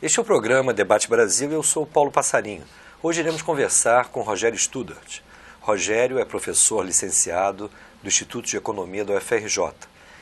Este é o programa Debate Brasil e eu sou o Paulo Passarinho. Hoje iremos conversar com Rogério Studart. Rogério é professor licenciado do Instituto de Economia da UFRJ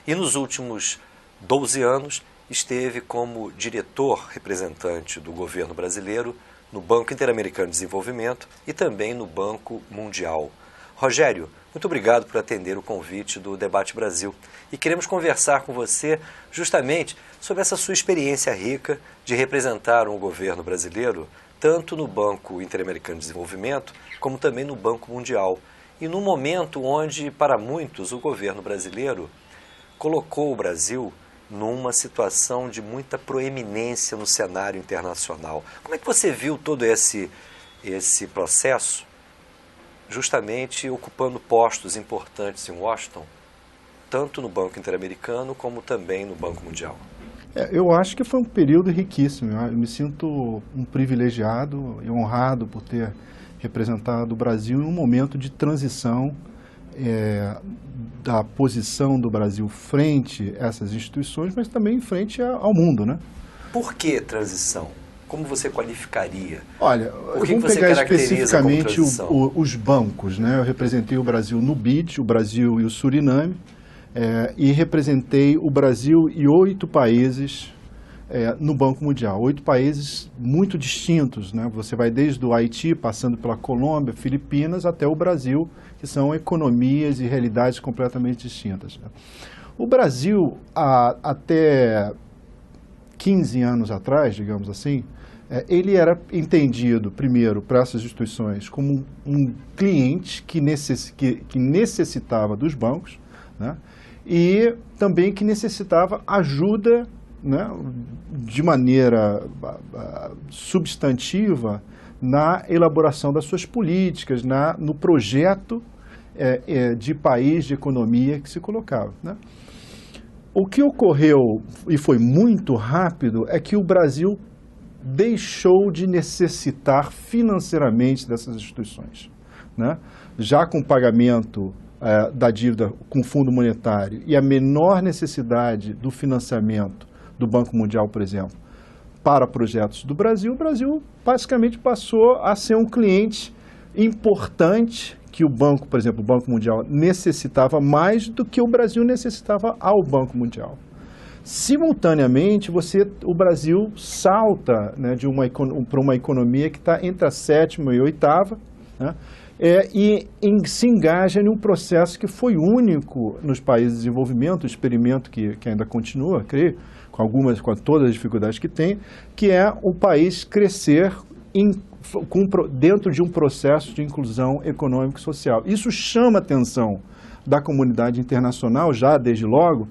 e nos últimos 12 anos esteve como diretor representante do governo brasileiro no Banco Interamericano de Desenvolvimento e também no Banco Mundial. Rogério, muito obrigado por atender o convite do Debate Brasil e queremos conversar com você justamente sobre essa sua experiência rica de representar um governo brasileiro tanto no Banco Interamericano de Desenvolvimento como também no Banco Mundial. E num momento onde, para muitos, o governo brasileiro colocou o Brasil numa situação de muita proeminência no cenário internacional. Como é que você viu todo esse processo, justamente ocupando postos importantes em Washington, tanto no Banco Interamericano como também no Banco Mundial? Eu acho que foi um período riquíssimo. Eu me sinto um privilegiado e honrado por ter representado o Brasil em um momento de transição da posição do Brasil frente a essas instituições, mas também frente ao mundo, né? Por que transição? Como você qualificaria? Olha, vamos pegar especificamente os bancos, né? Eu representei o Brasil no BID, o Brasil e o Suriname, e representei o Brasil e 8 países no Banco Mundial. 8 países muito distintos, né? Você vai desde o Haiti, passando pela Colômbia, Filipinas, até o Brasil, que são economias e realidades completamente distintas. O Brasil, até 15 anos atrás, digamos assim, ele era entendido, primeiro, para essas instituições como um cliente que necessitava dos bancos, né? E também que necessitava ajuda, né, de maneira substantiva na elaboração das suas políticas, no projeto de país, de economia que se colocava, né? O que ocorreu, e foi muito rápido, é que o Brasil deixou de necessitar financeiramente dessas instituições, né? Já com o pagamento da dívida com o Fundo Monetário e a menor necessidade do financiamento do Banco Mundial, por exemplo, para projetos do Brasil, o Brasil basicamente passou a ser um cliente importante que o banco, por exemplo, o Banco Mundial necessitava mais do que o Brasil necessitava ao Banco Mundial. Simultaneamente, o Brasil salta, né, para uma economia que está entre a 7ª e 8ª, né, e se engaja em um processo que foi único nos países de desenvolvimento, um experimento que ainda continua, creio, com todas as dificuldades que tem, que é o país crescer dentro de um processo de inclusão econômica e social. Isso chama a atenção da comunidade internacional, já desde logo,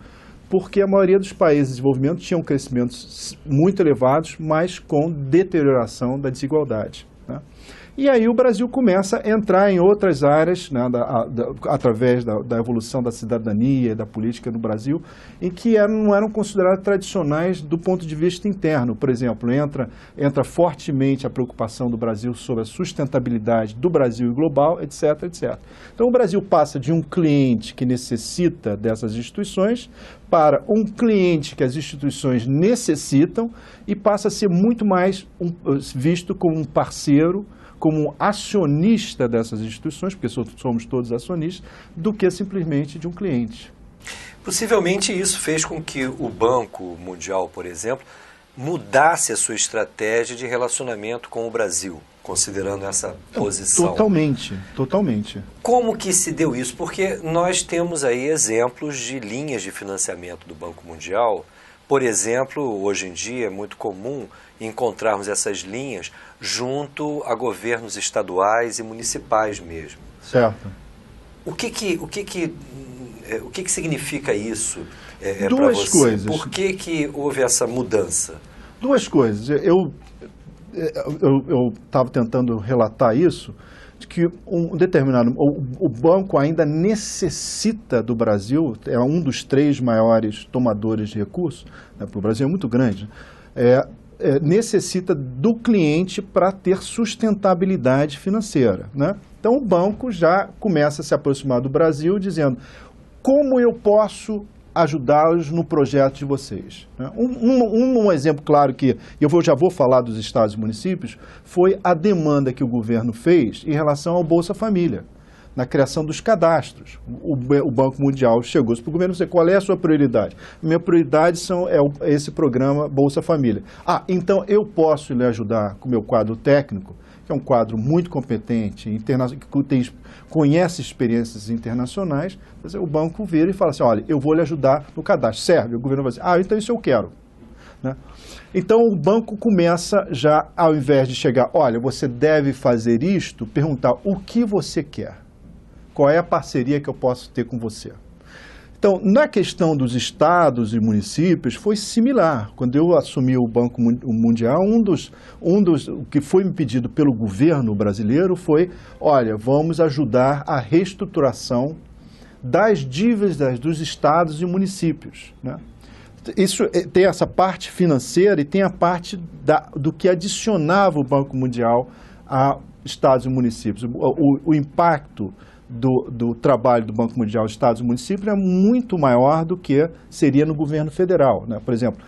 porque a maioria dos países de desenvolvimento tinham crescimentos muito elevados, mas com deterioração da desigualdade, né? E aí o Brasil começa a entrar em outras áreas, né, através da evolução da cidadania e da política no Brasil, em que não eram consideradas tradicionais do ponto de vista interno. Por exemplo, entra fortemente a preocupação do Brasil sobre a sustentabilidade do Brasil e global, etc, etc. Então o Brasil passa de um cliente que necessita dessas instituições para um cliente que as instituições necessitam e passa a ser muito mais visto como um parceiro, como acionista dessas instituições, porque somos todos acionistas, do que simplesmente de um cliente. Possivelmente isso fez com que o Banco Mundial, por exemplo, mudasse a sua estratégia de relacionamento com o Brasil, considerando essa posição. Totalmente, totalmente. Como que se deu isso? Porque nós temos aí exemplos de linhas de financiamento do Banco Mundial. Por exemplo, hoje em dia é muito comum encontrarmos essas linhas junto a governos estaduais e municipais mesmo. Certo. O que significa isso para você? Duas coisas. Por que houve essa mudança? Duas coisas. Eu estava tentando relatar isso, de que o banco ainda necessita do Brasil, é um dos 3 maiores tomadores de recursos, né, porque o Brasil é muito grande, necessita do cliente para ter sustentabilidade financeira, né? Então o banco já começa a se aproximar do Brasil dizendo: como eu posso ajudá-los no projeto de vocês. Né? Um exemplo claro que já vou falar dos estados e municípios foi a demanda que o governo fez em relação ao Bolsa Família, na criação dos cadastros. O Banco Mundial chegou para o governo e disse: qual é a sua prioridade? Minha prioridade é esse programa Bolsa Família. Então eu posso lhe ajudar com o meu quadro técnico, que é um quadro muito competente, que conhece experiências internacionais. O banco vira e fala assim: olha, eu vou lhe ajudar no cadastro. Serve? O governo vai dizer: então isso eu quero. Né? Então o banco começa já, ao invés de chegar: olha, você deve fazer isto, perguntar o que você quer. Qual é a parceria que eu posso ter com você? Então, na questão dos estados e municípios, foi similar. Quando eu assumi o Banco Mundial, o que foi me pedido pelo governo brasileiro foi: olha, vamos ajudar a reestruturação das dívidas dos estados e municípios. Né? Isso tem essa parte financeira e tem a parte do que adicionava o Banco Mundial a estados e municípios. O impacto do trabalho do Banco Mundial, Estados e Municípios, é muito maior do que seria no governo federal. Né? Por exemplo,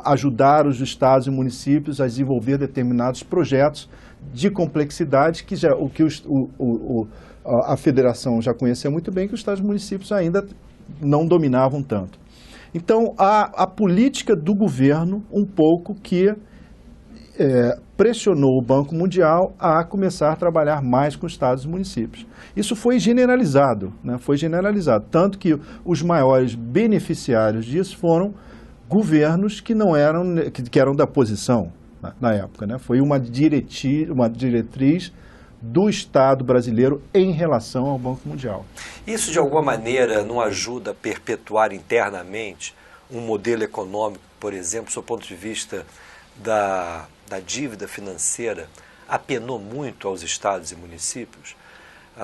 ajudar os estados e municípios a desenvolver determinados projetos de complexidade que a federação já conhecia muito bem, que os estados e municípios ainda não dominavam tanto. Então, a política do governo, um pouco que pressionou o Banco Mundial a começar a trabalhar mais com estados e municípios. Isso foi generalizado, né? Foi generalizado, tanto que os maiores beneficiários disso foram governos que eram da oposição na época, né? Foi uma diretriz do Estado brasileiro em relação ao Banco Mundial. Isso, de alguma maneira, não ajuda a perpetuar internamente um modelo econômico, por exemplo, do seu ponto de vista da dívida financeira, apenou muito aos estados e municípios?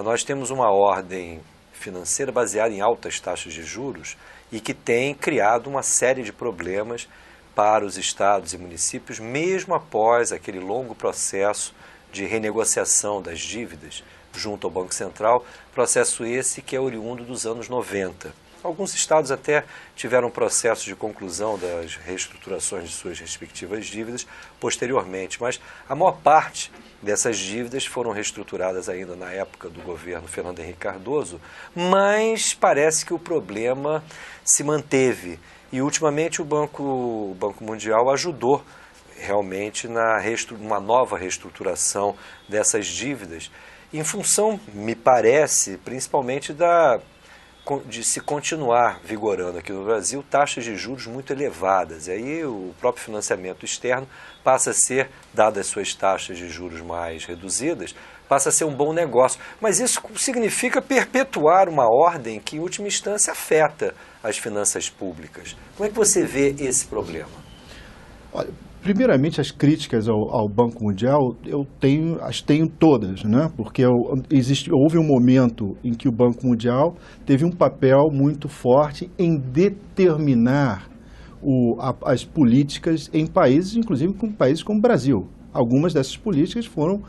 Nós temos uma ordem financeira baseada em altas taxas de juros e que tem criado uma série de problemas para os estados e municípios, mesmo após aquele longo processo de renegociação das dívidas junto ao Banco Central, processo esse que é oriundo dos anos 90. Alguns estados até tiveram processo de conclusão das reestruturações de suas respectivas dívidas posteriormente, mas a maior parte dessas dívidas foram reestruturadas ainda na época do governo Fernando Henrique Cardoso, mas parece que o problema se manteve e ultimamente o Banco Mundial ajudou realmente uma nova reestruturação dessas dívidas, em função, me parece, principalmente de se continuar vigorando aqui no Brasil taxas de juros muito elevadas. E aí o próprio financiamento externo passa a ser, dadas suas taxas de juros mais reduzidas, passa a ser um bom negócio. Mas isso significa perpetuar uma ordem que, em última instância, afeta as finanças públicas. Como é que você vê esse problema? Olha, primeiramente, as críticas ao Banco Mundial as tenho todas, né? Porque houve um momento em que o Banco Mundial teve um papel muito forte em determinar as políticas em países, inclusive com países como o Brasil. Algumas dessas políticas foram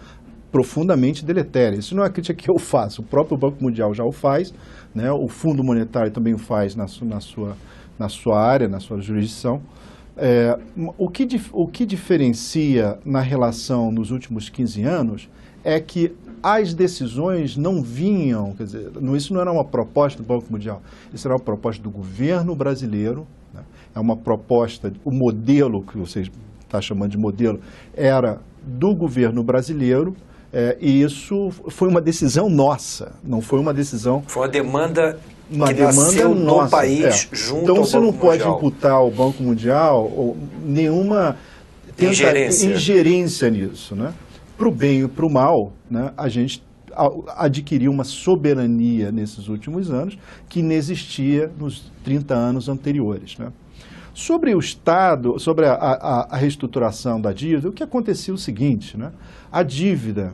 profundamente deletérias. Isso não é uma crítica que eu faço, o próprio Banco Mundial já o faz, né? O Fundo Monetário também o faz na sua área, na sua jurisdição. O que diferencia na relação nos últimos 15 anos é que as decisões não vinham, quer dizer, isso não era uma proposta do Banco Mundial, isso era uma proposta do governo brasileiro, né? É uma proposta, o modelo que você está chamando de modelo, era do governo brasileiro, e isso foi uma decisão nossa, não foi uma decisão... Foi uma demanda... Uma demanda nossa, no país junto ao Banco Mundial. Então você não pode imputar ao Banco Mundial nenhuma ingerência nisso, né? Para o bem e para o mal, né? A gente adquiriu uma soberania nesses últimos anos que inexistia nos 30 anos anteriores, né? Sobre o Estado, sobre a reestruturação da dívida, o que acontecia é o seguinte, né? A dívida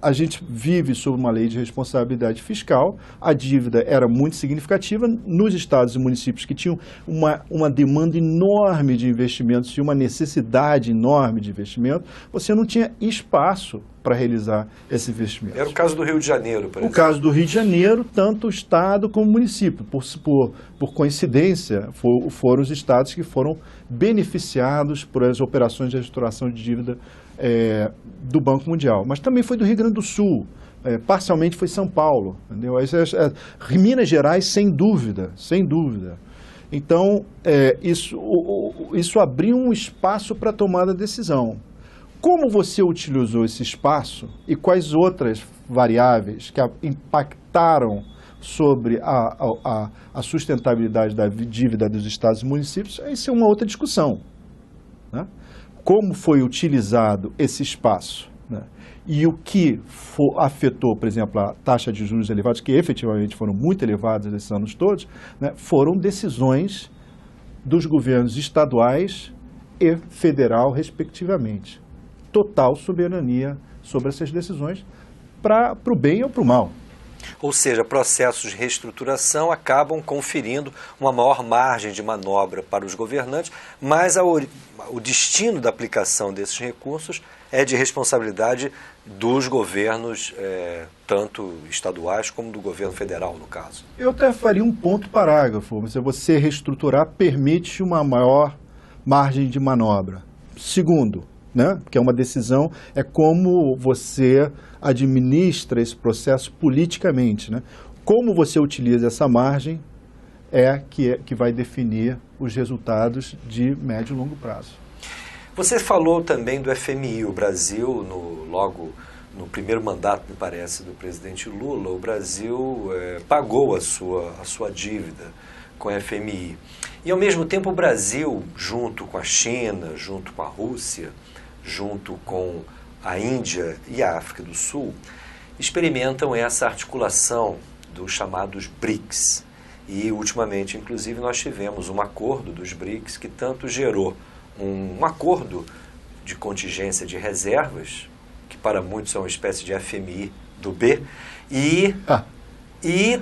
A gente vive sob uma lei de responsabilidade fiscal, a dívida era muito significativa nos estados e municípios que tinham uma demanda enorme de investimentos e uma necessidade enorme de investimento, você não tinha espaço para realizar esse investimento. Era o caso do Rio de Janeiro, por exemplo. O caso do Rio de Janeiro, tanto o estado como o município. Por coincidência, foram os estados que foram beneficiados por as operações de restauração de dívida do Banco Mundial. Mas também foi do Rio Grande do Sul, parcialmente foi São Paulo. Entendeu? Minas Gerais, sem dúvida, sem dúvida. Então, isso abriu um espaço para a tomada de decisão. Como você utilizou esse espaço e quais outras variáveis que impactaram sobre a sustentabilidade da dívida dos estados e municípios, isso é uma outra discussão, né? Como foi utilizado esse espaço, né? E o que afetou, por exemplo, a taxa de juros elevados, que efetivamente foram muito elevadas nesses anos todos, né? Foram decisões dos governos estaduais e federal, respectivamente. Total soberania sobre essas decisões para o bem ou para o mal. Ou seja, processos de reestruturação acabam conferindo uma maior margem de manobra para os governantes, mas o destino da aplicação desses recursos é de responsabilidade dos governos, tanto estaduais como do governo federal, no caso. Eu até faria um ponto parágrafo. Você reestruturar permite uma maior margem de manobra. Segundo, né? Que é uma decisão, é como você administra esse processo politicamente, né? Como você utiliza essa margem que vai definir os resultados de médio e longo prazo. Você falou também do FMI. O Brasil, logo no primeiro mandato, me parece, do presidente Lula, o Brasil pagou a sua dívida com a FMI. E, ao mesmo tempo, o Brasil, junto com a China, junto com a Rússia, junto com a Índia e a África do Sul, experimentam essa articulação dos chamados BRICS. E, ultimamente, inclusive, nós tivemos um acordo dos BRICS que tanto gerou um acordo de contingência de reservas, que para muitos é uma espécie de FMI do B, e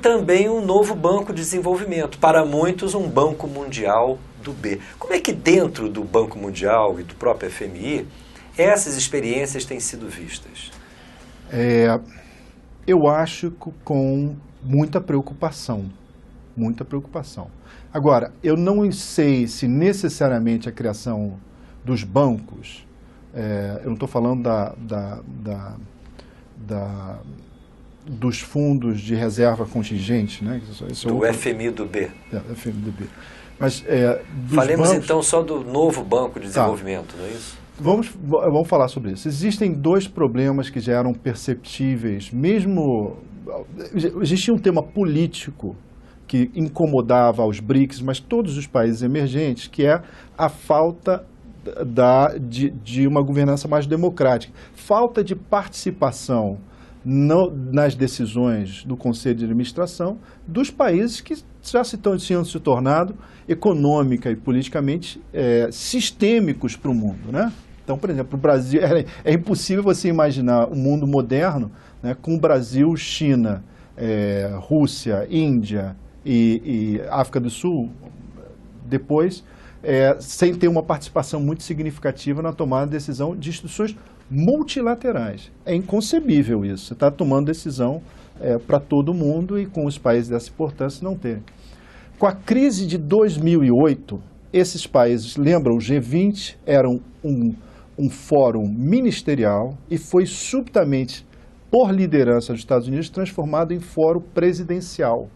também um novo Banco de Desenvolvimento, para muitos um Banco Mundial do B. Como é que dentro do Banco Mundial e do próprio FMI essas experiências têm sido vistas? Eu acho que com muita preocupação. Muita preocupação. Agora, eu não sei se necessariamente a criação dos bancos, eu não estou falando dos fundos de reserva contingente, né? Do FMI do B. FMI do B. Mas, falemos bancos, então só do novo Banco de Desenvolvimento, não é isso? Vamos falar sobre isso. Existem dois problemas que já eram perceptíveis, mesmo... Existia um tema político que incomodava os BRICS, mas todos os países emergentes, que é a falta de uma governança mais democrática. Falta de participação nas decisões do Conselho de Administração dos países que já tinham se tornado econômica e politicamente sistêmicos para o mundo, né? Então, por exemplo, o Brasil, é impossível você imaginar um mundo moderno, né, com Brasil, China, Rússia, Índia e África do Sul, depois, sem ter uma participação muito significativa na tomada de decisão de instituições multilaterais. É inconcebível isso. Você está tomando decisão para todo mundo e com os países dessa importância não terem. Com a crise de 2008, esses países, lembram, o G20 era um fórum ministerial e foi subitamente, por liderança dos Estados Unidos, transformado em fórum presidencial.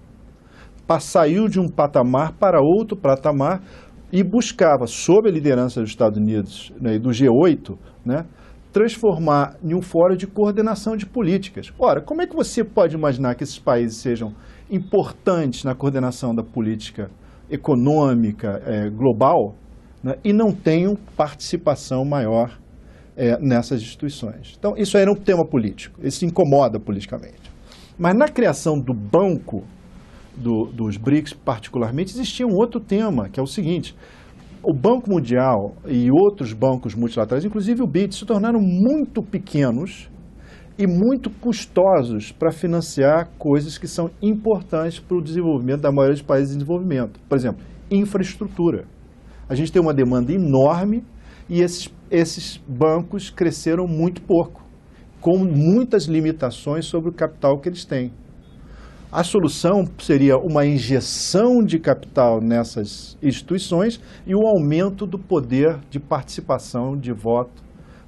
Saiu de um patamar para outro patamar e buscava, sob a liderança dos Estados Unidos, né, e do G8, né, transformar em um fórum de coordenação de políticas. Ora, como é que você pode imaginar que esses países sejam importantes na coordenação da política econômica global, né, e não tenham participação maior nessas instituições? Então, isso era um tema político, isso incomoda politicamente. Mas na criação do banco dos BRICS, particularmente, existia um outro tema, que é o seguinte: O Banco Mundial e outros bancos multilaterais, inclusive o BID, se tornaram muito pequenos e muito custosos para financiar coisas que são importantes para o desenvolvimento da maioria dos países em desenvolvimento. Por exemplo, infraestrutura. A gente tem uma demanda enorme e esses bancos cresceram muito pouco, com muitas limitações sobre o capital que eles têm. A solução seria uma injeção de capital nessas instituições e o aumento do poder de participação, de voto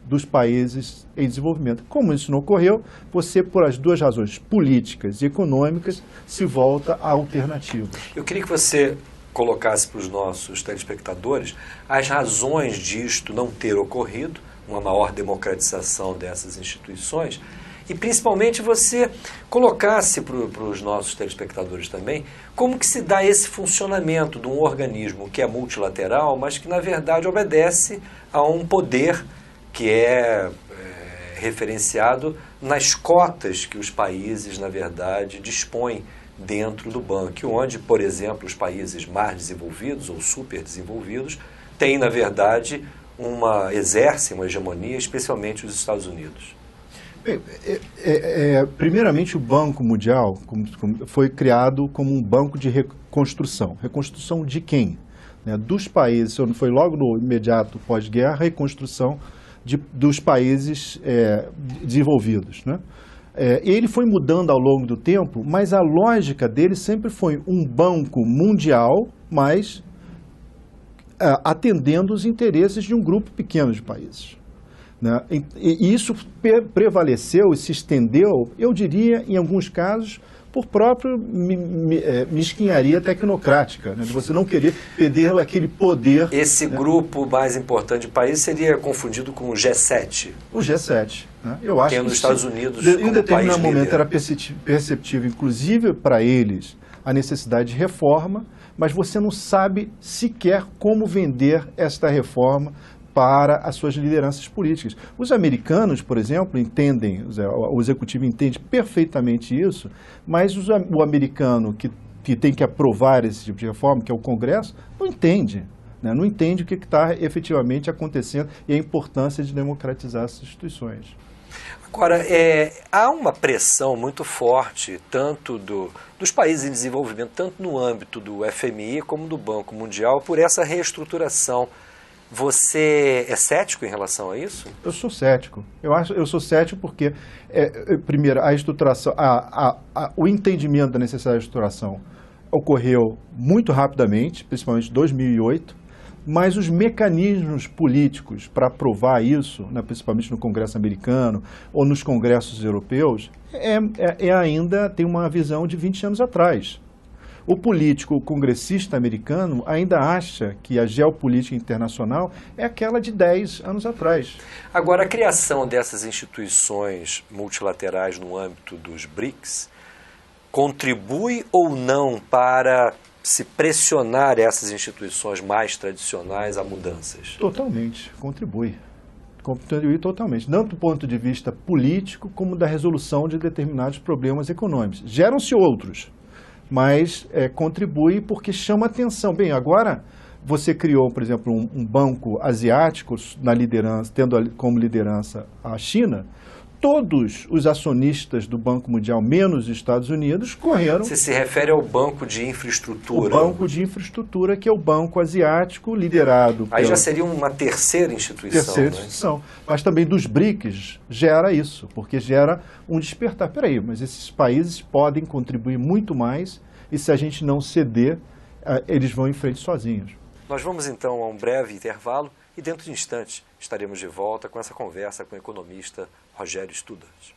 dos países em desenvolvimento. Como isso não ocorreu, você, por as duas razões, políticas e econômicas, se volta a alternativas. Eu queria que você colocasse para os nossos telespectadores as razões disto não ter ocorrido, uma maior democratização dessas instituições, e principalmente você colocasse para os nossos telespectadores também como que se dá esse funcionamento de um organismo que é multilateral, mas que na verdade obedece a um poder que é referenciado nas cotas que os países, na verdade, dispõem dentro do banco, onde, por exemplo, os países mais desenvolvidos ou superdesenvolvidos têm, na verdade, exercem uma hegemonia, especialmente os Estados Unidos. Primeiramente, o Banco Mundial foi criado como um banco de reconstrução. Reconstrução de quem? Dos países, foi logo no imediato pós-guerra, reconstrução dos países desenvolvidos. Ele foi mudando ao longo do tempo, mas a lógica dele sempre foi um banco mundial, mas atendendo os interesses de um grupo pequeno de países. E isso prevaleceu e se estendeu, eu diria, em alguns casos, por própria mesquinharia tecnocrática, de você não querer perder aquele poder. Esse grupo mais importante de país seria confundido com o G7. O G7. Eu acho que nos Estados Unidos, em determinado momento era perceptível, inclusive para eles, a necessidade de reforma, mas você não sabe sequer como vender esta reforma para as suas lideranças políticas. Os americanos, por exemplo, entendem, o executivo entende perfeitamente isso, mas o americano que tem que aprovar esse tipo de reforma, que é o Congresso, não entende. Não entende o que está efetivamente acontecendo e a importância de democratizar essas instituições. Agora, há uma pressão muito forte, tanto dos países em desenvolvimento, tanto no âmbito do FMI como do Banco Mundial, por essa reestruturação. Você é cético em relação a isso? Eu sou cético. Eu sou cético porque, primeiro, a estruturação, o entendimento da necessidade de estruturação ocorreu muito rapidamente, principalmente em 2008, mas os mecanismos políticos para aprovar isso, principalmente no Congresso americano ou nos congressos europeus, ainda tem uma visão de 20 anos atrás. O político, o congressista americano, ainda acha que a geopolítica internacional é aquela de 10 anos atrás. Agora, a criação dessas instituições multilaterais no âmbito dos BRICS contribui ou não para se pressionar essas instituições mais tradicionais a mudanças? Totalmente, contribui. Contribui totalmente, tanto do ponto de vista político como da resolução de determinados problemas econômicos. Geram-se outros, mas contribui porque chama atenção. Bem, agora você criou, por exemplo, um banco asiático na liderança, tendo como liderança a China. Todos os acionistas do Banco Mundial, menos os Estados Unidos, correram... Você se refere ao Banco de Infraestrutura? O Banco de Infraestrutura, que é o banco asiático liderado... Aí já seria uma terceira instituição. Terceira instituição. Mas também dos BRICS gera isso, porque gera um despertar. Peraí, mas esses países podem contribuir muito mais e se a gente não ceder, eles vão em frente sozinhos. Nós vamos então a um breve intervalo e dentro de instantes estaremos de volta com essa conversa com o economista Rogério Studart.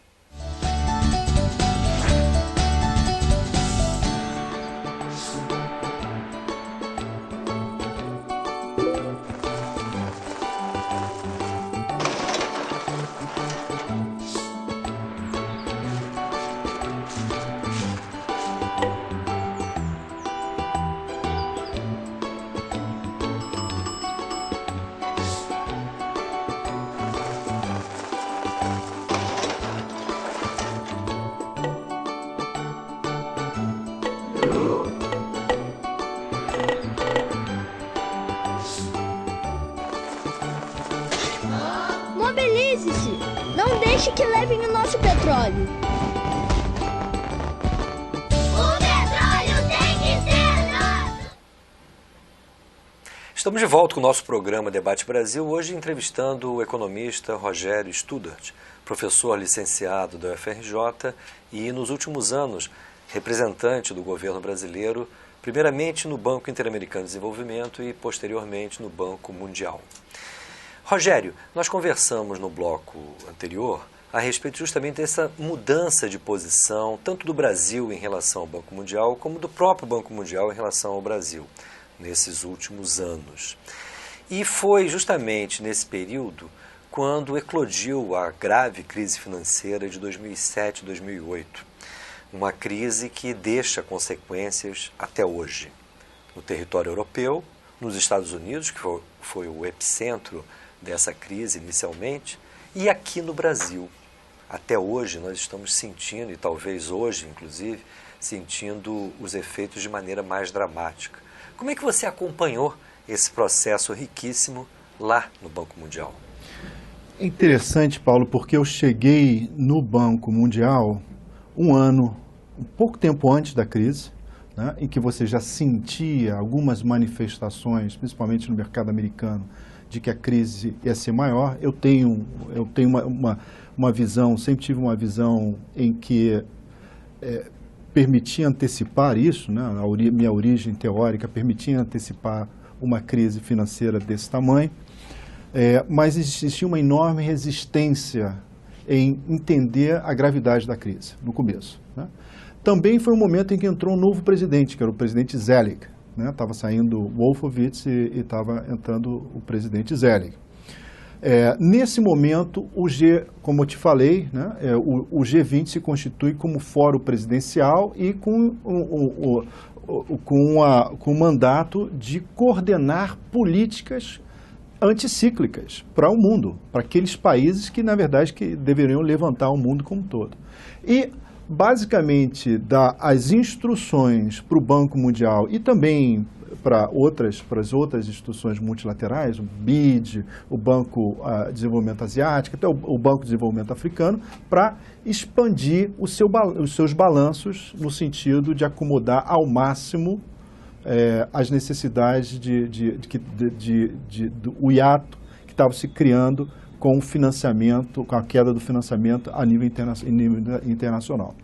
deixe que levem o nosso petróleo. O petróleo tem que ser nosso! Estamos de volta com o nosso programa Debate Brasil, hoje entrevistando o economista Rogério Studart, professor licenciado da UFRJ e, nos últimos anos, representante do governo brasileiro, primeiramente no Banco Interamericano de Desenvolvimento e, posteriormente, no Banco Mundial. Rogério, nós conversamos no bloco anterior a respeito justamente dessa mudança de posição, tanto do Brasil em relação ao Banco Mundial, como do próprio Banco Mundial em relação ao Brasil, nesses últimos anos. E foi justamente nesse período quando eclodiu a grave crise financeira de 2007 e 2008. Uma crise que deixa consequências até hoje. No território europeu, nos Estados Unidos, que foi o epicentro dessa crise inicialmente, e aqui no Brasil. Até hoje nós estamos sentindo, e talvez hoje, inclusive, sentindo os efeitos de maneira mais dramática. Como é que você acompanhou esse processo riquíssimo lá no Banco Mundial? É interessante, Paulo, porque eu cheguei no Banco Mundial um pouco tempo antes da crise, né, em que você já sentia algumas manifestações, principalmente no mercado americano, de que a crise ia ser maior. Eu tenho uma visão, sempre tive uma visão em que permitia antecipar isso, né, minha origem teórica permitia antecipar uma crise financeira desse tamanho. Mas existia uma enorme resistência em entender a gravidade da crise, no começo, né? Também foi um momento em que entrou um novo presidente, que era o presidente Zelig, né? Estava saindo Wolfowitz e estava entrando o presidente Zelig. Nesse momento, como eu te falei, né, o G20 se constitui como fórum presidencial e com o mandato de coordenar políticas anticíclicas para o mundo, para aqueles países que, na verdade, que deveriam levantar o mundo como um todo. E, basicamente, dá as instruções para o Banco Mundial e também para as outras instituições multilaterais, o BID, o Banco de Desenvolvimento Asiático, até o Banco de Desenvolvimento Africano, para expandir os seus balanços no sentido de acomodar ao máximo as necessidades do hiato que estava se criando com o financiamento, com a queda do financiamento a nível internacional.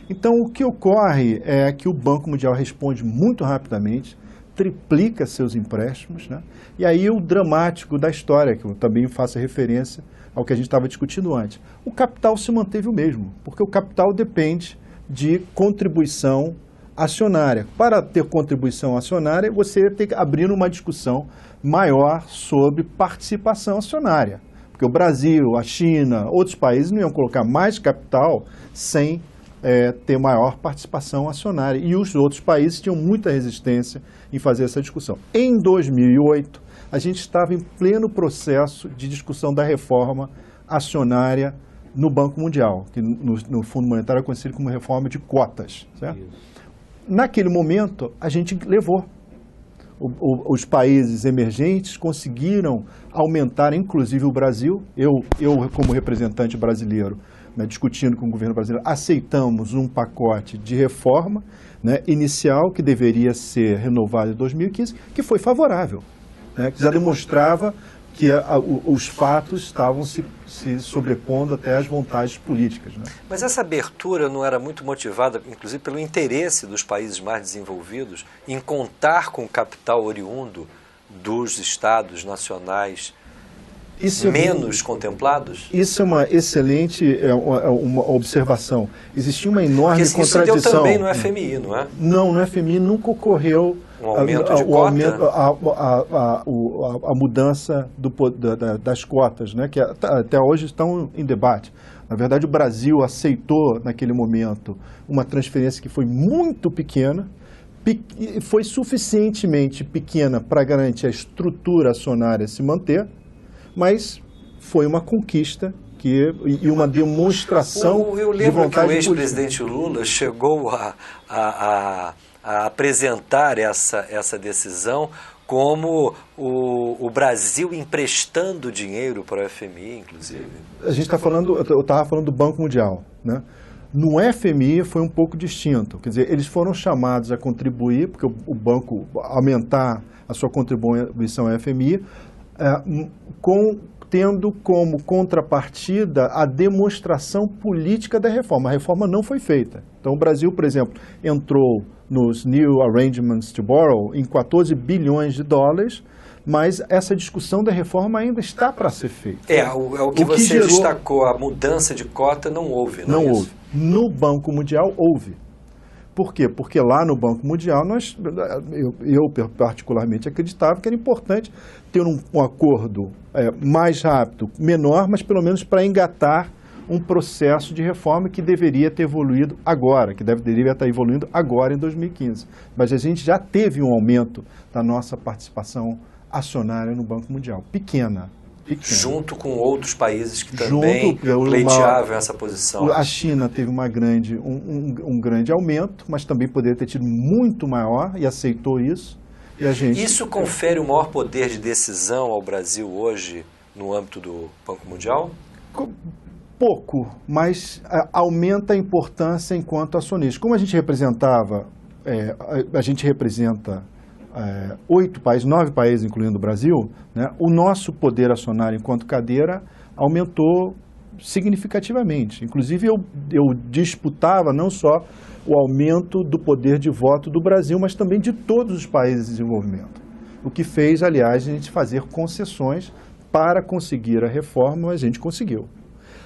Então, o que ocorre é que o Banco Mundial responde muito rapidamente, triplica seus empréstimos, né? E aí o dramático da história, que eu também faço referência ao que a gente estava discutindo antes. O capital se manteve o mesmo, porque o capital depende de contribuição acionária. Para ter contribuição acionária, você tem que abrir uma discussão maior sobre participação acionária. Porque o Brasil, a China, outros países não iam colocar mais capital sem ter maior participação acionária. E os outros países tinham muita resistência em fazer essa discussão. Em 2008, a gente estava em pleno processo de discussão da reforma acionária no Banco Mundial, que no Fundo Monetário é conhecido como reforma de cotas, certo? Naquele momento, a gente levou. Os países emergentes conseguiram aumentar, inclusive o Brasil. Eu como representante brasileiro, né, discutindo com o governo brasileiro, aceitamos um pacote de reforma, né, inicial, que deveria ser renovado em 2015, que foi favorável, né, que já demonstrava que os fatos estavam se sobrepondo até às vontades políticas, né? Mas essa abertura não era muito motivada, inclusive, pelo interesse dos países mais desenvolvidos em contar com o capital oriundo dos estados nacionais menos contemplados? Isso é uma excelente uma observação. Existia uma enorme contradição. Isso deu também no FMI, não é? Não, no FMI nunca ocorreu um aumento de cota? A mudança das cotas, né, que até hoje estão em debate. Na verdade, o Brasil aceitou, naquele momento, uma transferência que foi muito pequena, foi suficientemente pequena para garantir a estrutura acionária se manter, mas foi uma conquista e uma demonstração eu de vontade política. Eu lembro que o ex-presidente Lula chegou a apresentar essa decisão como o Brasil emprestando dinheiro para o FMI, inclusive. A gente está falando, eu estava falando do Banco Mundial, né? No FMI foi um pouco distinto, quer dizer, eles foram chamados a contribuir, porque o banco aumentar a sua contribuição ao FMI, tendo como contrapartida a demonstração política da reforma. A reforma não foi feita. Então o Brasil, por exemplo, entrou nos New Arrangements to Borrow em 14 bilhões de dólares, mas essa discussão da reforma ainda está para ser feita. O que você destacou, a mudança de cota não houve, não é isso? Houve. No Banco Mundial houve. Por quê? Porque lá no Banco Mundial, eu particularmente acreditava que era importante ter um acordo mais rápido, menor, mas pelo menos para engatar um processo de reforma que deveria ter evoluído agora, que deveria estar evoluindo agora em 2015. Mas a gente já teve um aumento da nossa participação acionária no Banco Mundial, pequena. Junto com outros países que também pleiteavam essa posição. A China teve um grande aumento, mas também poderia ter tido muito maior e aceitou isso. E a gente... Isso confere o maior poder de decisão ao Brasil hoje no âmbito do Banco Mundial? Pouco, mas aumenta a importância enquanto acionista. Como a gente representava, a gente representa 8 países, 9 países, incluindo o Brasil, né, o nosso poder acionário enquanto cadeira aumentou significativamente. Inclusive, eu disputava não só o aumento do poder de voto do Brasil, mas também de todos os países em desenvolvimento. O que fez, aliás, a gente fazer concessões para conseguir a reforma, mas a gente conseguiu.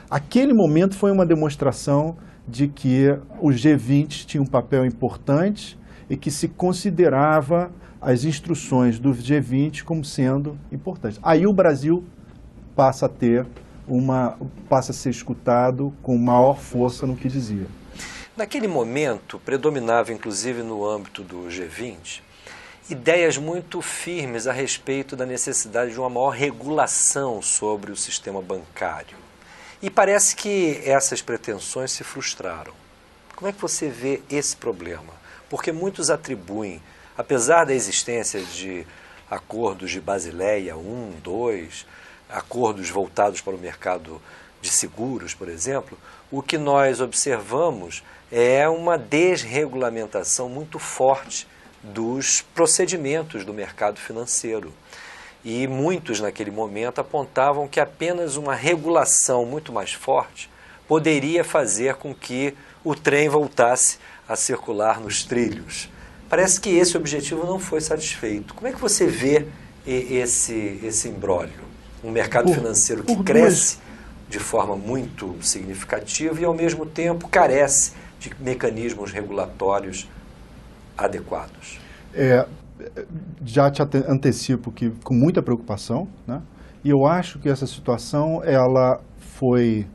Aquele momento foi uma demonstração de que o G20 tinha um papel importante e que se considerava as instruções do G20 como sendo importantes. Aí o Brasil passa a ser escutado com maior força no que dizia. Naquele momento, predominava inclusive no âmbito do G20, ideias muito firmes a respeito da necessidade de uma maior regulação sobre o sistema bancário. E parece que essas pretensões se frustraram. Como é que você vê esse problema? Porque muitos atribuem, apesar da existência de acordos de Basileia I, II, acordos voltados para o mercado de seguros, por exemplo, o que nós observamos é uma desregulamentação muito forte dos procedimentos do mercado financeiro. E muitos, naquele momento, apontavam que apenas uma regulação muito mais forte poderia fazer com que o trem voltasse a circular nos trilhos. Parece que esse objetivo não foi satisfeito. Como é que você vê esse imbróglio? Um mercado financeiro que cresce de forma muito significativa e, ao mesmo tempo, carece de mecanismos regulatórios adequados. Já te antecipo que com muita preocupação, né? E eu acho que essa situação ela foi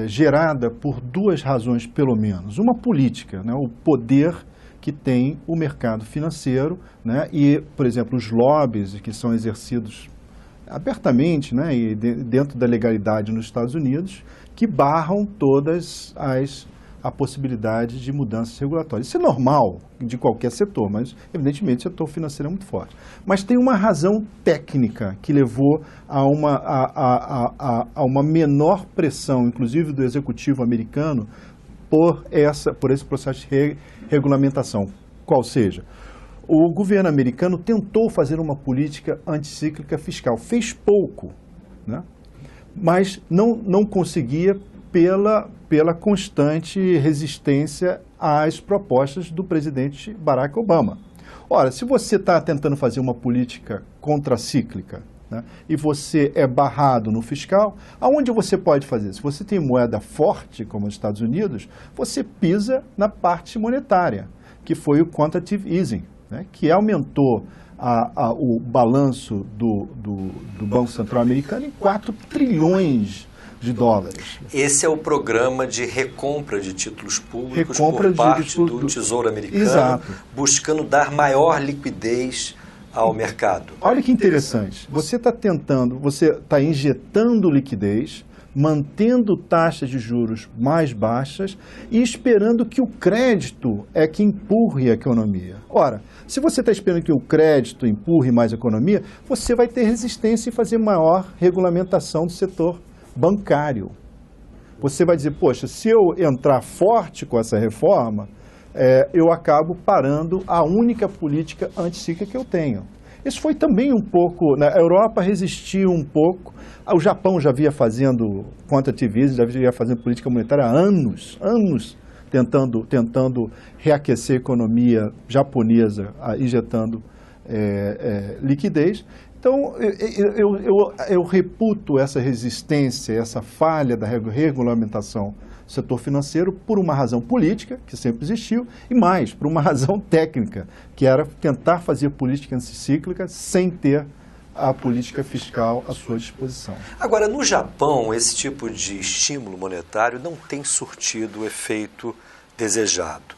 gerada por 2 razões, pelo menos. Uma política, né? O poder que tem o mercado financeiro, né? E, por exemplo, os lobbies que são exercidos abertamente, né? E dentro da legalidade nos Estados Unidos, que barram todas a possibilidade de mudanças regulatórias. Isso é normal de qualquer setor, mas evidentemente o setor financeiro é muito forte. Mas tem uma razão técnica que levou a uma menor pressão, inclusive do executivo americano, por esse processo de regulamentação. Qual seja, o governo americano tentou fazer uma política anticíclica fiscal. Fez pouco, né? Mas não conseguia pela constante resistência às propostas do presidente Barack Obama. Ora, se você está tentando fazer uma política contracíclica, né, e você é barrado no fiscal, aonde você pode fazer? Se você tem moeda forte, como os Estados Unidos, você pisa na parte monetária, que foi o quantitative easing, né, que aumentou o balanço do Banco Central americano em 4 trilhões de dólares. Esse é o programa de recompra de títulos públicos por parte do Tesouro Americano, exato, buscando dar maior liquidez ao mercado. Olha que interessante. Você está injetando liquidez mantendo taxas de juros mais baixas e esperando que o crédito é que empurre a economia. Ora, se você está esperando que o crédito empurre mais a economia, você vai ter resistência em fazer maior regulamentação do setor bancário. Você vai dizer, poxa, se eu entrar forte com essa reforma, eu acabo parando a única política anticíclica que eu tenho. Isso foi também um pouco, na Europa resistiu um pouco, o Japão já vinha fazendo quantitative easing, já vinha fazendo política monetária há anos, tentando reaquecer a economia japonesa, injetando liquidez. Então, eu reputo essa resistência, essa falha da regulamentação do setor financeiro por uma razão política, que sempre existiu, e mais, por uma razão técnica, que era tentar fazer política anticíclica sem ter a política fiscal à sua disposição. Agora, no Japão, esse tipo de estímulo monetário não tem surtido o efeito desejado.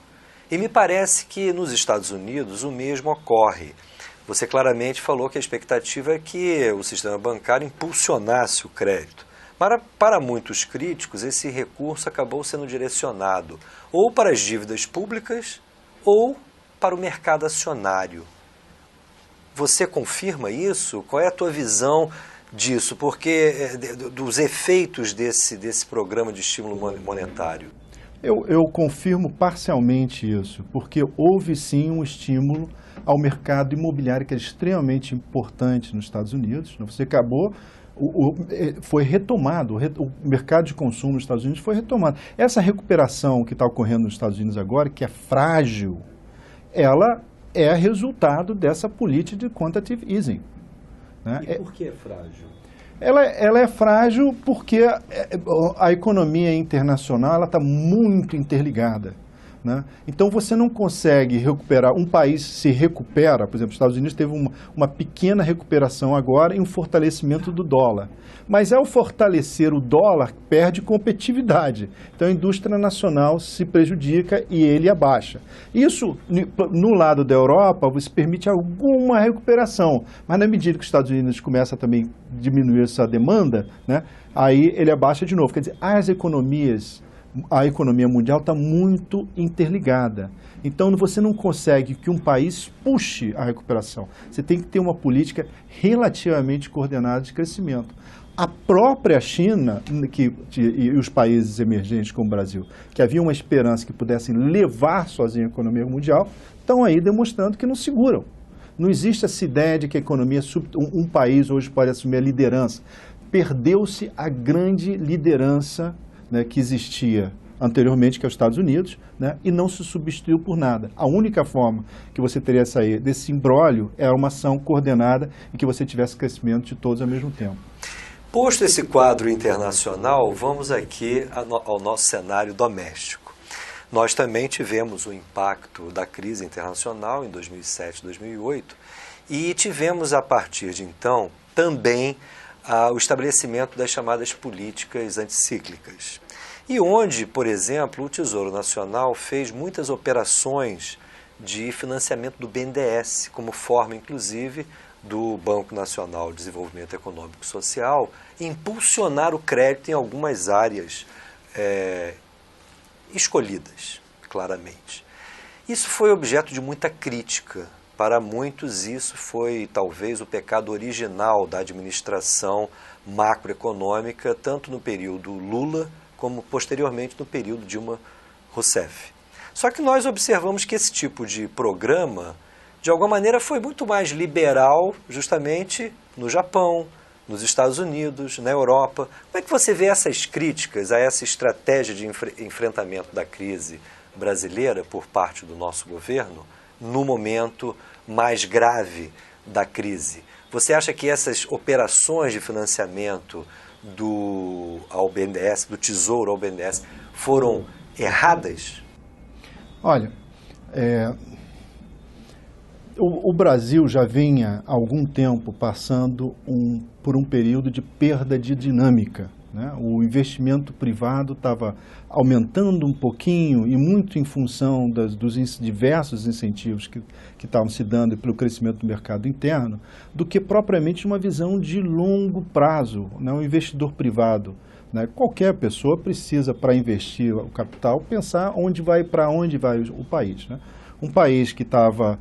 E me parece que nos Estados Unidos o mesmo ocorre. Você claramente falou que a expectativa é que o sistema bancário impulsionasse o crédito. Para muitos críticos, esse recurso acabou sendo direcionado ou para as dívidas públicas ou para o mercado acionário. Você confirma isso? Qual é a tua visão disso? Porque dos efeitos desse programa de estímulo monetário. Eu confirmo parcialmente isso, porque houve sim um estímulo ao mercado imobiliário que é extremamente importante nos Estados Unidos. Você acabou, foi retomado, o mercado de consumo nos Estados Unidos foi retomado. Essa recuperação que está ocorrendo nos Estados Unidos agora, que é frágil, ela é resultado dessa política de quantitative easing. Né? E por que é frágil? Ela é frágil porque a economia internacional está muito interligada. Né? Então você não consegue recuperar, um país se recupera, por exemplo, os Estados Unidos teve uma pequena recuperação agora em um fortalecimento do dólar. Mas ao fortalecer o dólar, perde competitividade. Então a indústria nacional se prejudica e ele abaixa. Isso, no lado da Europa, isso permite alguma recuperação. Mas na medida que os Estados Unidos começam a também diminuir essa demanda, né, aí ele abaixa de novo. Quer dizer, a economia mundial está muito interligada. Então, você não consegue que um país puxe a recuperação. Você tem que ter uma política relativamente coordenada de crescimento. A própria China e os países emergentes como o Brasil, que havia uma esperança que pudessem levar sozinho a economia mundial, estão aí demonstrando que não seguram. Não existe essa ideia de que a economia, um país hoje pode assumir a liderança. Perdeu-se a grande liderança, né, que existia anteriormente, que é os Estados Unidos, né, e não se substituiu por nada. A única forma que você teria de sair desse imbróglio é uma ação coordenada em que você tivesse crescimento de todos ao mesmo tempo. Posto esse quadro internacional, vamos aqui ao nosso cenário doméstico. Nós também tivemos o impacto da crise internacional em 2007, 2008 e tivemos, a partir de então, também o estabelecimento das chamadas políticas anticíclicas. E onde, por exemplo, o Tesouro Nacional fez muitas operações de financiamento do BNDES, como forma, inclusive, do Banco Nacional de Desenvolvimento Econômico e Social, impulsionar o crédito em algumas áreas escolhidas, claramente. Isso foi objeto de muita crítica. Para muitos, isso foi talvez o pecado original da administração macroeconômica, tanto no período Lula, como posteriormente no período Dilma Rousseff. Só que nós observamos que esse tipo de programa, de alguma maneira, foi muito mais liberal, justamente no Japão, nos Estados Unidos, na Europa. Como é que você vê essas críticas a essa estratégia de enfrentamento da crise brasileira por parte do nosso governo, no momento mais grave da crise? Você acha que essas operações de financiamento ao BNDES, do Tesouro ao BNDES, foram erradas? Olha, o Brasil já vinha há algum tempo passando por um período de perda de dinâmica. Né? O investimento privado estava aumentando um pouquinho e muito em função dos diversos incentivos que estavam se dando pelo crescimento do mercado interno, do que propriamente uma visão de longo prazo. Né? O investidor privado né? Qualquer pessoa precisa, para investir o capital, pensar para onde vai o país, né? Um país que estava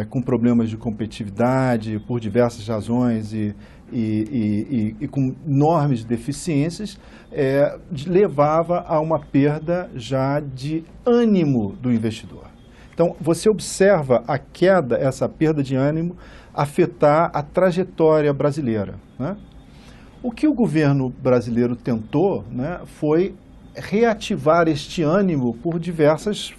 com problemas de competitividade por diversas razões e com enormes deficiências, levava a uma perda já de ânimo do investidor. Então, você observa a queda, essa perda de ânimo, afetar a trajetória brasileira, né? O que o governo brasileiro tentou, né, foi reativar este ânimo por diversas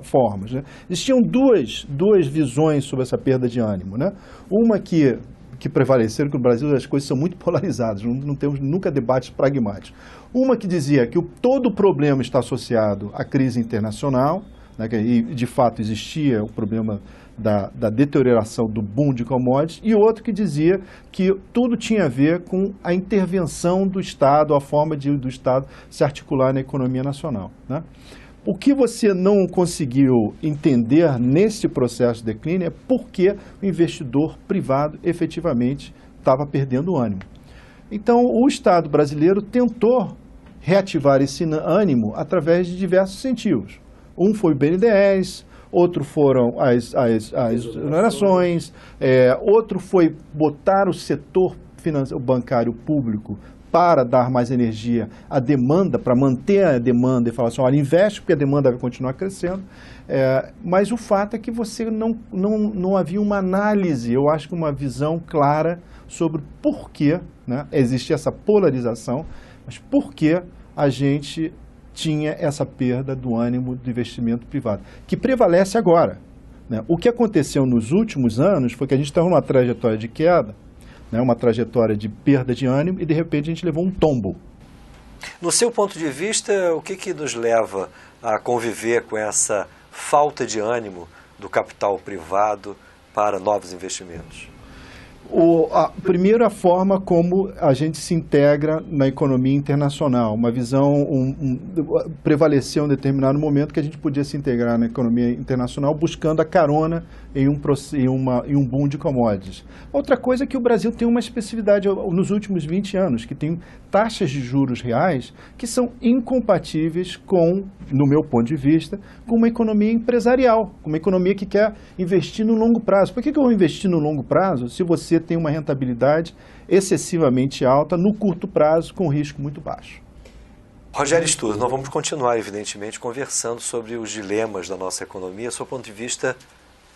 formas, né? Existiam duas visões sobre essa perda de ânimo, né? Uma que prevaleceram, que no Brasil as coisas são muito polarizadas, não temos nunca debates pragmáticos. Uma que dizia que todo o problema está associado à crise internacional, né, e de fato existia o problema da deterioração do boom de commodities, e outro que dizia que tudo tinha a ver com a intervenção do Estado, a forma do Estado se articular na economia nacional, né? O que você não conseguiu entender nesse processo de declínio é porque o investidor privado efetivamente estava perdendo ânimo. Então, o Estado brasileiro tentou reativar esse ânimo através de diversos incentivos. Um foi o BNDES, outro foram as exonerações, outro foi botar o setor bancário público para dar mais energia à demanda, para manter a demanda e falar assim, olha, investe porque a demanda vai continuar crescendo. Mas o fato é que você não havia uma análise, eu acho que uma visão clara sobre por que, né, existe essa polarização, mas por que a gente tinha essa perda do ânimo do investimento privado, que prevalece agora, né? O que aconteceu nos últimos anos foi que a gente estava numa trajetória de queda, né, uma trajetória de perda de ânimo, e de repente a gente levou um tombo. No seu ponto de vista, o que nos leva a conviver com essa falta de ânimo do capital privado para novos investimentos? Primeiro, a forma como a gente se integra na economia internacional. Uma visão, prevaleceu em um determinado momento que a gente podia se integrar na economia internacional buscando a carona em um boom de commodities. Outra coisa é que o Brasil tem uma especificidade nos últimos 20 anos, que tem taxas de juros reais que são incompatíveis com, no meu ponto de vista, com uma economia empresarial, com uma economia que quer investir no longo prazo. Por que eu vou investir no longo prazo se você tem uma rentabilidade excessivamente alta no curto prazo com risco muito baixo? Rogério Studer, nós vamos continuar, evidentemente, conversando sobre os dilemas da nossa economia, do ponto de vista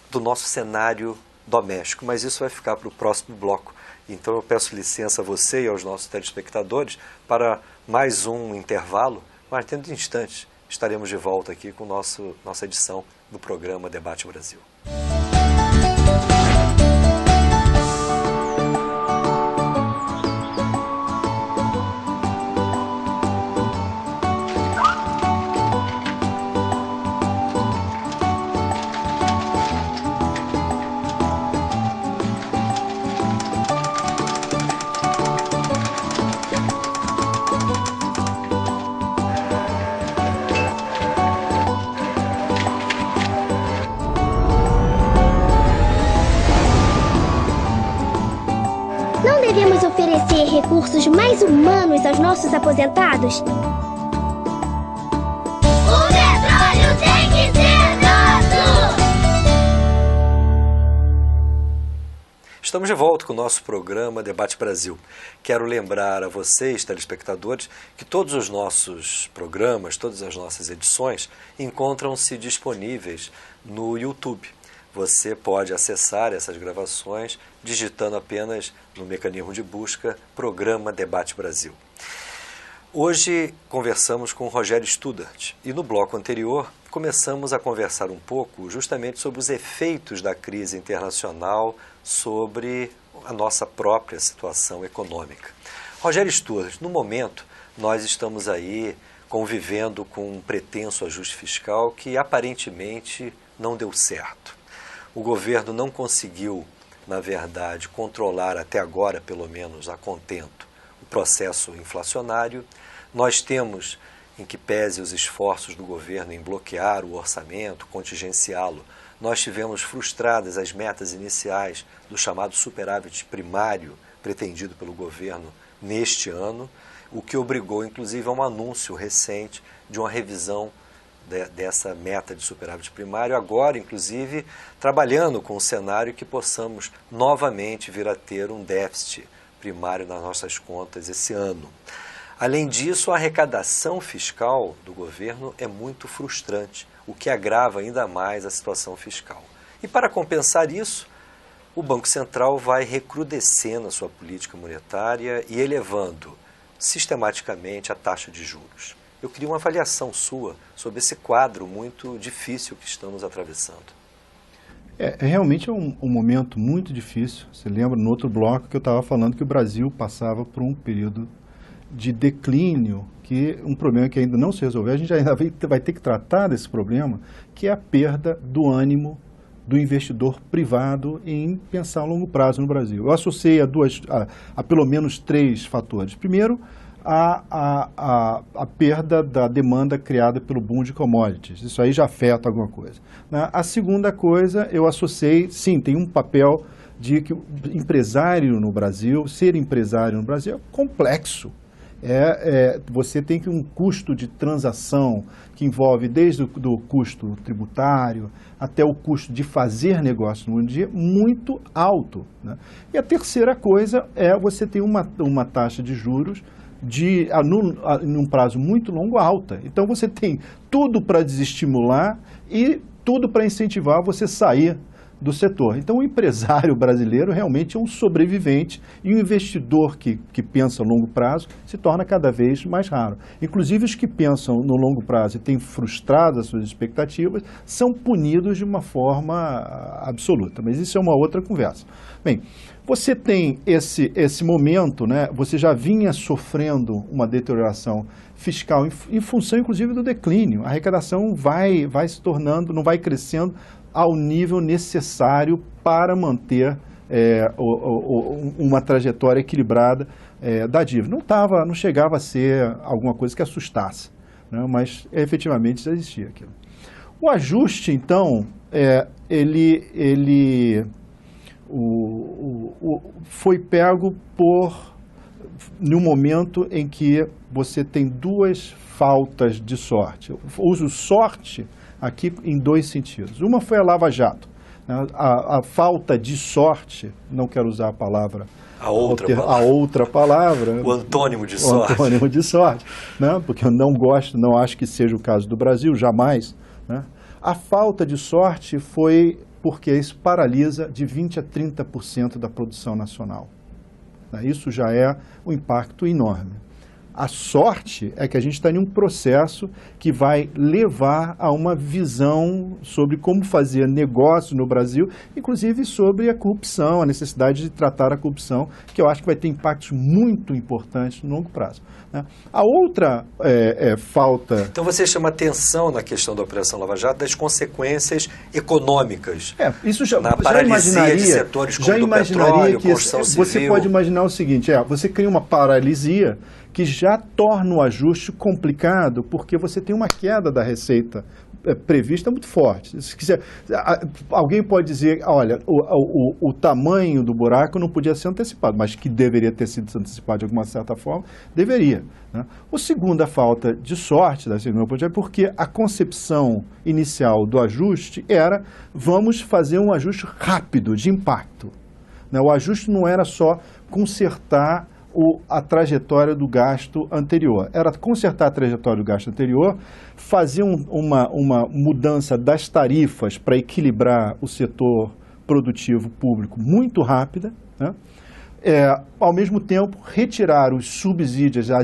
do nosso cenário doméstico, mas isso vai ficar para o próximo bloco. Então eu peço licença a você e aos nossos telespectadores para mais um intervalo, mas dentro de instantes estaremos de volta aqui com nossa edição do programa Debate Brasil. Não devemos oferecer recursos mais humanos aos nossos aposentados? O petróleo tem que ser nosso! Estamos de volta com o nosso programa Debate Brasil. Quero lembrar a vocês, telespectadores, que todos os nossos programas, todas as nossas edições, encontram-se disponíveis no YouTube. Você pode acessar essas gravações digitando apenas no mecanismo de busca Programa Debate Brasil. Hoje conversamos com Rogério Studart e no bloco anterior começamos a conversar um pouco justamente sobre os efeitos da crise internacional sobre a nossa própria situação econômica. Rogério Studart, no momento nós estamos aí convivendo com um pretenso ajuste fiscal que aparentemente não deu certo. O governo não conseguiu, na verdade, controlar até agora, pelo menos a contento, o processo inflacionário. Nós temos, em que pese os esforços do governo em bloquear o orçamento, contingenciá-lo, nós tivemos frustradas as metas iniciais do chamado superávit primário pretendido pelo governo neste ano. o que obrigou, inclusive, a um anúncio recente de uma revisão dessa meta de superávit primário, agora, inclusive, trabalhando com o cenário que possamos novamente vir a ter um déficit primário nas nossas contas esse ano. Além disso, a arrecadação fiscal do governo é muito frustrante, o que agrava ainda mais a situação fiscal. E para compensar isso, o Banco Central vai recrudescendo a sua política monetária e elevando sistematicamente a taxa de juros. Eu queria uma avaliação sua sobre esse quadro muito difícil que estamos atravessando. Realmente é um momento muito difícil. Você lembra no outro bloco que eu estava falando que o Brasil passava por um período de declínio, que um problema que ainda não se resolveu. A gente ainda vai ter que tratar desse problema, que é a perda do ânimo do investidor privado em pensar a longo prazo no Brasil. Eu associei a pelo menos 3 fatores. Primeiro, a perda da demanda criada pelo boom de commodities. Isso aí já afeta alguma coisa. A segunda coisa, eu associei, sim, tem um papel de que o empresário no Brasil, ser empresário no Brasil é complexo. Você tem um custo de transação que envolve desde o custo tributário até o custo de fazer negócio no dia muito alto, né? E a terceira coisa é você ter uma taxa de juros num prazo muito longo alta. Então você tem tudo para desestimular e tudo para incentivar você sair do setor. Então o empresário brasileiro realmente é um sobrevivente e o investidor que pensa a longo prazo se torna cada vez mais raro. Inclusive os que pensam no longo prazo e têm frustrado as suas expectativas são punidos de uma forma absoluta. Mas isso é uma outra conversa. Bem, você tem esse momento, né? Você já vinha sofrendo uma deterioração fiscal em função inclusive do declínio. A arrecadação vai se tornando, não vai crescendo ao nível necessário para manter uma trajetória equilibrada da dívida. Não chegava a ser alguma coisa que assustasse, né? Mas efetivamente já existia aquilo. O ajuste, então, foi pego num momento em que você tem 2 faltas de sorte. Eu uso sorte aqui em 2 sentidos. Uma foi a Lava Jato. A falta de sorte, não quero usar a palavra... A outra palavra. O antônimo de sorte. O antônimo de sorte, né? Porque eu não acho que seja o caso do Brasil, jamais, né? A falta de sorte foi porque isso paralisa de 20% a 30% da produção nacional. Isso já é um impacto enorme. A sorte é que a gente está em um processo que vai levar a uma visão sobre como fazer negócio no Brasil, inclusive sobre a corrupção, a necessidade de tratar a corrupção, que eu acho que vai ter impactos muito importantes no longo prazo, né? A outra falta... Então você chama atenção na questão da Operação Lava Jato das consequências econômicas. Isso já paralisia de setores como do petróleo, construção civil. Você pode imaginar o seguinte, você cria uma paralisia que já torna o ajuste complicado, porque você tem uma queda da receita prevista muito forte. Se quiser, alguém pode dizer, olha, o tamanho do buraco não podia ser antecipado, mas que deveria ter sido antecipado de alguma certa forma, deveria, né? A segunda falta de sorte da segunda é porque a concepção inicial do ajuste era, vamos fazer um ajuste rápido, de impacto, né? O ajuste não era só consertar a trajetória do gasto anterior. Era consertar a trajetória do gasto anterior, fazer uma mudança das tarifas para equilibrar o setor produtivo público muito rápida, né? Ao mesmo tempo, retirar os subsídios, a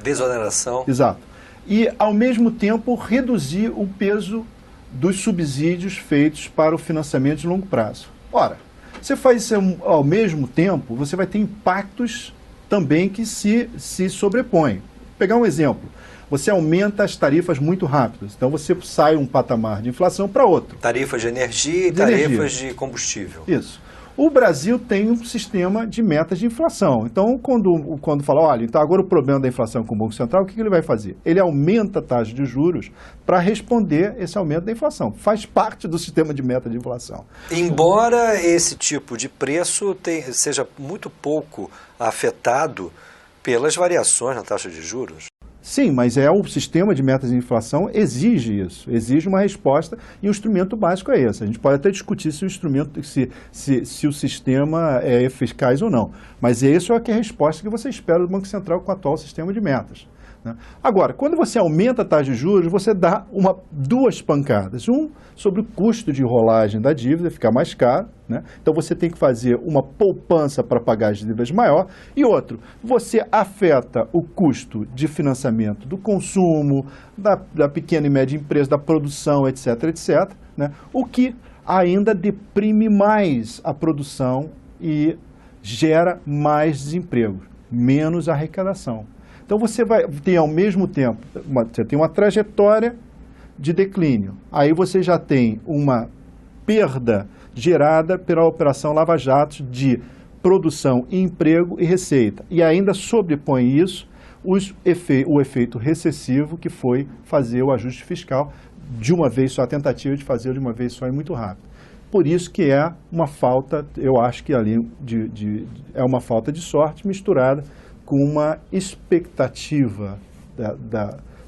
desoneração. Exato. E, ao mesmo tempo, reduzir o peso dos subsídios feitos para o financiamento de longo prazo. Ora, você faz isso ao mesmo tempo, você vai ter impactos também que se sobrepõem. Vou pegar um exemplo. Você aumenta as tarifas muito rápido. Então você sai um patamar de inflação para outro. Tarifas de energia e tarifas de combustível. Isso. O Brasil tem um sistema de metas de inflação. Então, quando fala, olha, então agora o problema da inflação com o Banco Central, o que ele vai fazer? Ele aumenta a taxa de juros para responder esse aumento da inflação. Faz parte do sistema de meta de inflação. Embora esse tipo de preço seja muito pouco afetado pelas variações na taxa de juros. Sim, mas o sistema de metas de inflação exige isso, exige uma resposta e o instrumento básico é esse. A gente pode até discutir se o instrumento, se o sistema é eficaz ou não, mas essa é a resposta que você espera do Banco Central com o atual sistema de metas. Né? Agora, quando você aumenta a taxa de juros, você dá duas pancadas. Sobre o custo de rolagem da dívida, ficar mais caro, né? Então você tem que fazer uma poupança para pagar as dívidas maior. E outro, você afeta o custo de financiamento do consumo, da pequena e média empresa, da produção, etc., etc., né? O que ainda deprime mais a produção e gera mais desemprego, menos arrecadação. Então você vai ter ao mesmo tempo, você tem uma trajetória de declínio, aí você já tem uma perda gerada pela Operação Lava Jato de produção, emprego e receita. E ainda sobrepõe isso o efeito recessivo que foi fazer o ajuste fiscal de uma vez só, a tentativa de fazer de uma vez só é muito rápido. Por isso que é uma falta, eu acho que ali é uma falta de sorte misturada com uma expectativa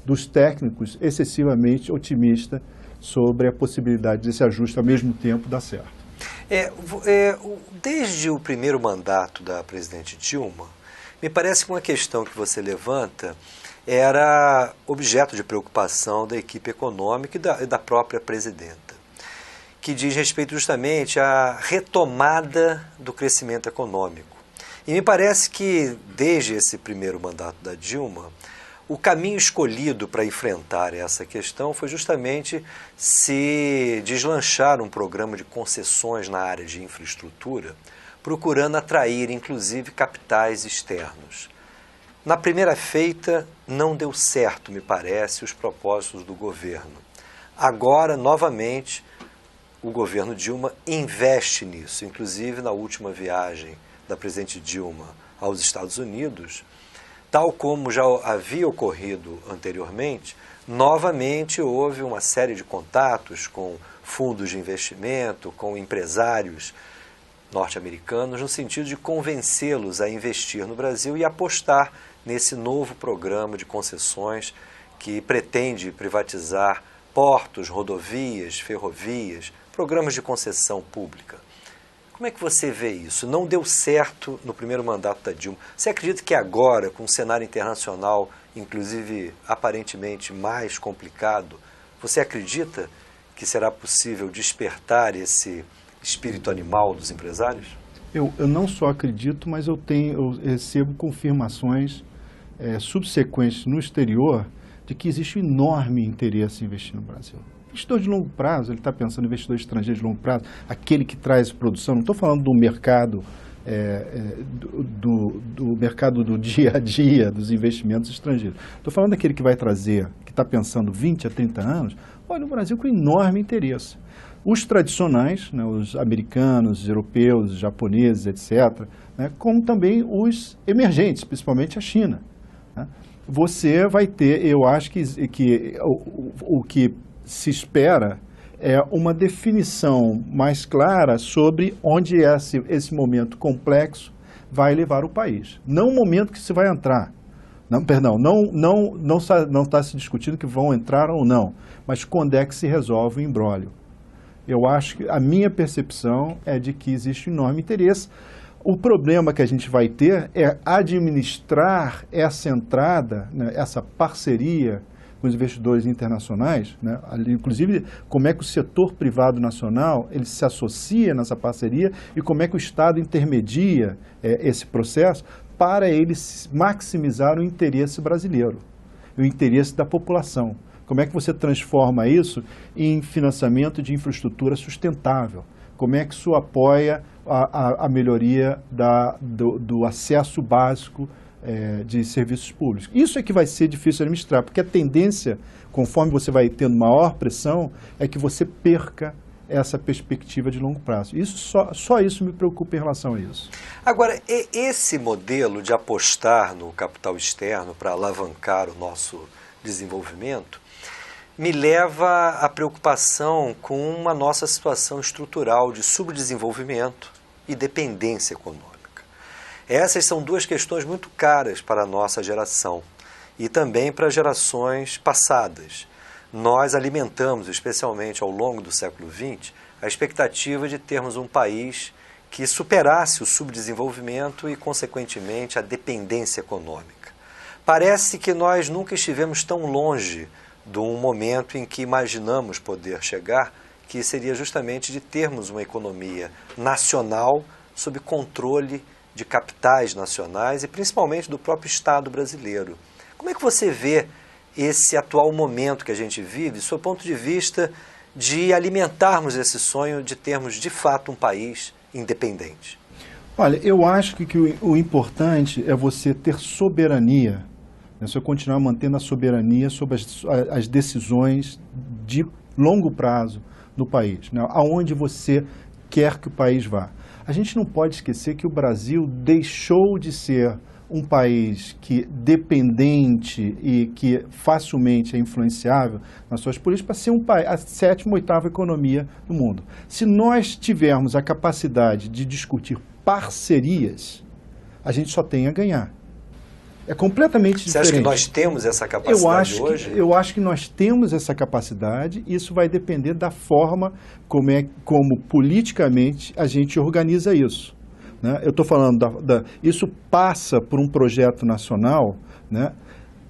dos técnicos excessivamente otimista sobre a possibilidade desse ajuste ao mesmo tempo dar certo. Desde o primeiro mandato da presidente Dilma, me parece que uma questão que você levanta era objeto de preocupação da equipe econômica e da própria presidenta, que diz respeito justamente à retomada do crescimento econômico. E me parece que, desde esse primeiro mandato da Dilma, o caminho escolhido para enfrentar essa questão foi justamente se deslanchar um programa de concessões na área de infraestrutura, procurando atrair, inclusive, capitais externos. Na primeira feita, não deu certo, me parece, os propósitos do governo. Agora, novamente, o governo Dilma investe nisso, inclusive na última viagem da presidente Dilma aos Estados Unidos, tal como já havia ocorrido anteriormente, novamente houve uma série de contatos com fundos de investimento, com empresários norte-americanos, no sentido de convencê-los a investir no Brasil e apostar nesse novo programa de concessões que pretende privatizar portos, rodovias, ferrovias, programas de concessão pública. Como é que você vê isso? Não deu certo no primeiro mandato da Dilma. Você acredita que agora, com o cenário internacional, inclusive aparentemente mais complicado, você acredita que será possível despertar esse espírito animal dos empresários? Eu não só acredito, mas eu recebo confirmações subsequentes no exterior de que existe um enorme interesse em investir no Brasil. Investidor de longo prazo, ele está pensando em investidor estrangeiro de longo prazo, aquele que traz produção, não estou falando do mercado, do mercado do dia a dia, dos investimentos estrangeiros. Estou falando daquele que vai trazer, que está pensando 20 a 30 anos, olha o Brasil com enorme interesse. Os tradicionais, né, os americanos, os europeus, os japoneses, etc., né, como também os emergentes, principalmente a China. Né? Você vai ter, eu acho que o que se espera é uma definição mais clara sobre onde esse momento complexo vai levar o país. Não o momento que se vai entrar. Não está se discutindo que vão entrar ou não, mas quando é que se resolve o imbróglio. Eu acho que a minha percepção é de que existe um enorme interesse. O problema que a gente vai ter é administrar essa entrada, né, essa parceria com os investidores internacionais, né? Inclusive como é que o setor privado nacional ele se associa nessa parceria e como é que o Estado intermedia esse processo para ele maximizar o interesse brasileiro, o interesse da população. Como é que você transforma isso em financiamento de infraestrutura sustentável? Como é que isso apoia a melhoria do acesso básico de serviços públicos? Isso é que vai ser difícil de administrar, porque a tendência, conforme você vai tendo maior pressão, é que você perca essa perspectiva de longo prazo. Só isso me preocupa em relação a isso. Agora, esse modelo de apostar no capital externo para alavancar o nosso desenvolvimento me leva à preocupação com uma nossa situação estrutural de subdesenvolvimento e dependência econômica. Essas são duas questões muito caras para a nossa geração e também para gerações passadas. Nós alimentamos, especialmente ao longo do século XX, a expectativa de termos um país que superasse o subdesenvolvimento e, consequentemente, a dependência econômica. Parece que nós nunca estivemos tão longe de um momento em que imaginamos poder chegar, que seria justamente de termos uma economia nacional sob controle de capitais nacionais e principalmente do próprio Estado brasileiro. Como é que você vê esse atual momento que a gente vive, do seu ponto de vista de alimentarmos esse sonho de termos de fato um país independente? Olha, eu acho que o importante é você ter soberania, né? Você continuar mantendo a soberania sobre as decisões de longo prazo do país, né? Aonde você quer que o país vá. A gente não pode esquecer que o Brasil deixou de ser um país que dependente e que facilmente é influenciável nas suas políticas para ser a sétima, oitava economia do mundo. Se nós tivermos a capacidade de discutir parcerias, a gente só tem a ganhar. É completamente diferente. Você acha que nós temos essa capacidade hoje? Eu acho que nós temos essa capacidade e isso vai depender da forma como politicamente a gente organiza isso. Né? Eu estou falando, isso passa por um projeto nacional, né,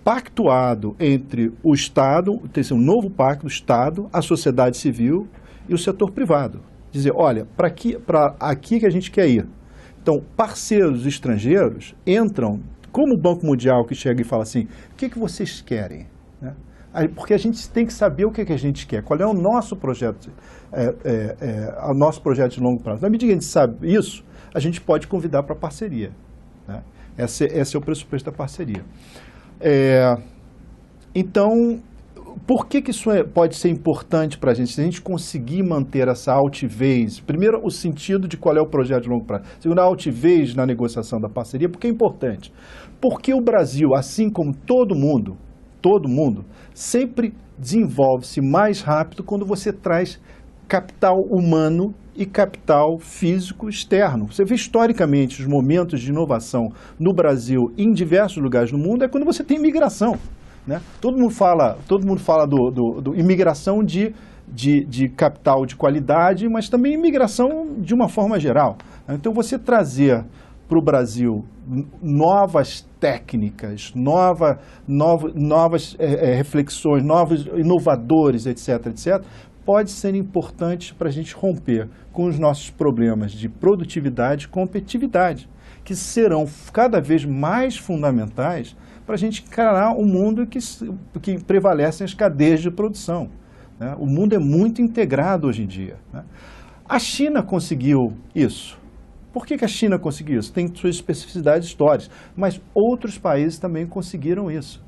pactuado entre o Estado, tem que ser um novo pacto do Estado, a sociedade civil e o setor privado. Dizer, olha, para aqui que a gente quer ir. Então, parceiros estrangeiros entram, como o Banco Mundial que chega e fala assim, o que vocês querem? Né? Porque a gente tem que saber o que a gente quer, qual é o nosso projeto, o nosso projeto de longo prazo. Na medida que a gente sabe isso, a gente pode convidar para parceria. Né? Esse é o pressuposto da parceria. Então, por que isso pode ser importante para a gente? Se a gente conseguir manter essa altivez, primeiro, o sentido de qual é o projeto de longo prazo. Segundo, a altivez na negociação da parceria, porque é importante. Porque o Brasil, assim como todo mundo, sempre desenvolve-se mais rápido quando você traz capital humano e capital físico externo. Você vê historicamente os momentos de inovação no Brasil e em diversos lugares do mundo é quando você tem imigração. Né? Todo mundo fala do imigração de capital de qualidade, mas também imigração de uma forma geral. Então você trazer para o Brasil novas técnicas, novas reflexões, novos inovadores, etc., pode ser importante para a gente romper com os nossos problemas de produtividade e competitividade, que serão cada vez mais fundamentais para a gente encarar um mundo que prevalecem as cadeias de produção. Né? O mundo é muito integrado hoje em dia. Né? A China conseguiu isso. Por que a China conseguiu isso? Tem suas especificidades históricas, mas outros países também conseguiram isso.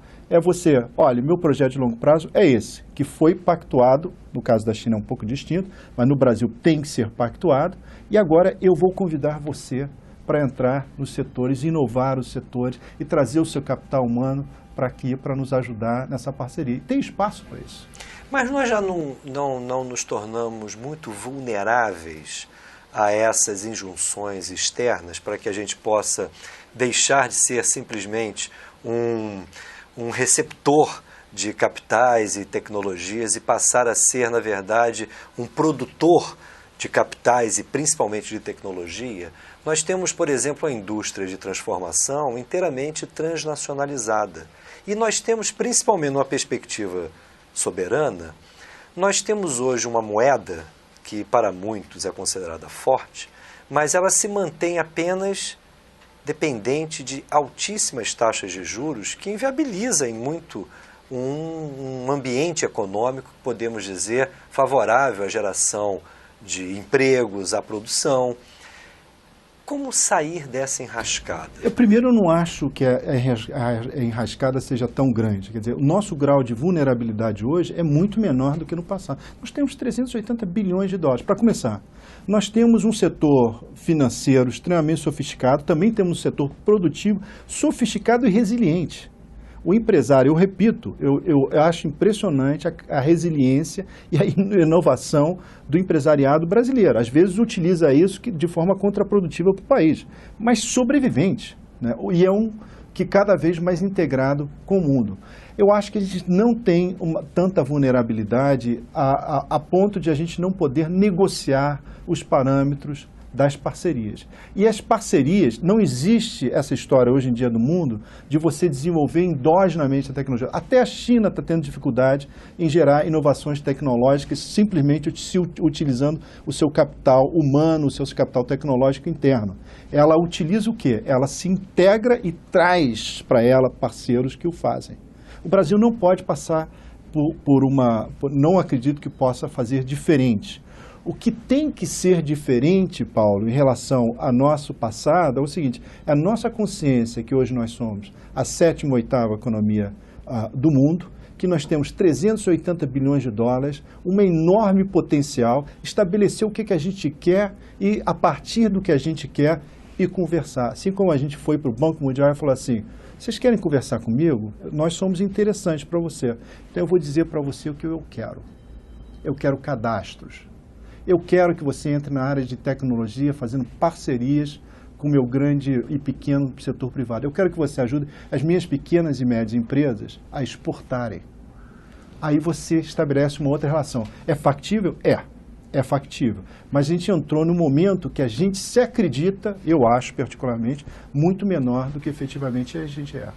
Olha, meu projeto de longo prazo é esse, que foi pactuado, no caso da China é um pouco distinto, mas no Brasil tem que ser pactuado, e agora eu vou convidar você para entrar nos setores, inovar os setores e trazer o seu capital humano para aqui, para nos ajudar nessa parceria. E tem espaço para isso. Mas nós já não nos tornamos muito vulneráveis a essas injunções externas para que a gente possa deixar de ser simplesmente um receptor de capitais e tecnologias e passar a ser, na verdade, um produtor de capitais e principalmente de tecnologia. Nós temos, por exemplo, a indústria de transformação inteiramente transnacionalizada. E nós temos, principalmente numa perspectiva soberana, nós temos hoje uma moeda que para muitos é considerada forte, mas ela se mantém apenas dependente de altíssimas taxas de juros que inviabilizam muito um ambiente econômico, podemos dizer, favorável à geração de empregos, à produção. Como sair dessa enrascada? Primeiro, eu não acho que a enrascada seja tão grande. Quer dizer, o nosso grau de vulnerabilidade hoje é muito menor do que no passado. Nós temos 380 bilhões de dólares. Para começar, nós temos um setor financeiro extremamente sofisticado, também temos um setor produtivo sofisticado e resiliente. O empresário, eu repito, eu acho impressionante a resiliência e a inovação do empresariado brasileiro. Às vezes utiliza isso de forma contraprodutiva para o país, mas sobrevivente, né? E é que cada vez mais integrado com o mundo. Eu acho que a gente não tem tanta vulnerabilidade a ponto de a gente não poder negociar os parâmetros das parcerias. E as parcerias, não existe essa história hoje em dia no mundo de você desenvolver endogenamente a tecnologia. Até a China está tendo dificuldade em gerar inovações tecnológicas simplesmente utilizando o seu capital humano, o seu capital tecnológico interno. Ela utiliza o quê? Ela se integra e traz para ela parceiros que o fazem. O Brasil não pode passar não acredito que possa fazer diferente. O que tem que ser diferente, Paulo, em relação ao nosso passado é o seguinte: é a nossa consciência que hoje nós somos a 7ª ou 8ª economia do mundo, que nós temos 380 bilhões de dólares, um enorme potencial, estabelecer o que a gente quer e, a partir do que a gente quer, e conversar. Assim como a gente foi para o Banco Mundial e falou assim: vocês querem conversar comigo? Nós somos interessantes para você. Então eu vou dizer para você o que eu quero. Eu quero cadastros. Eu quero que você entre na área de tecnologia, fazendo parcerias com o meu grande e pequeno setor privado. Eu quero que você ajude as minhas pequenas e médias empresas a exportarem. Aí você estabelece uma outra relação. É factível? É factível. Mas a gente entrou num momento que a gente se acredita, eu acho particularmente, muito menor do que efetivamente a gente é.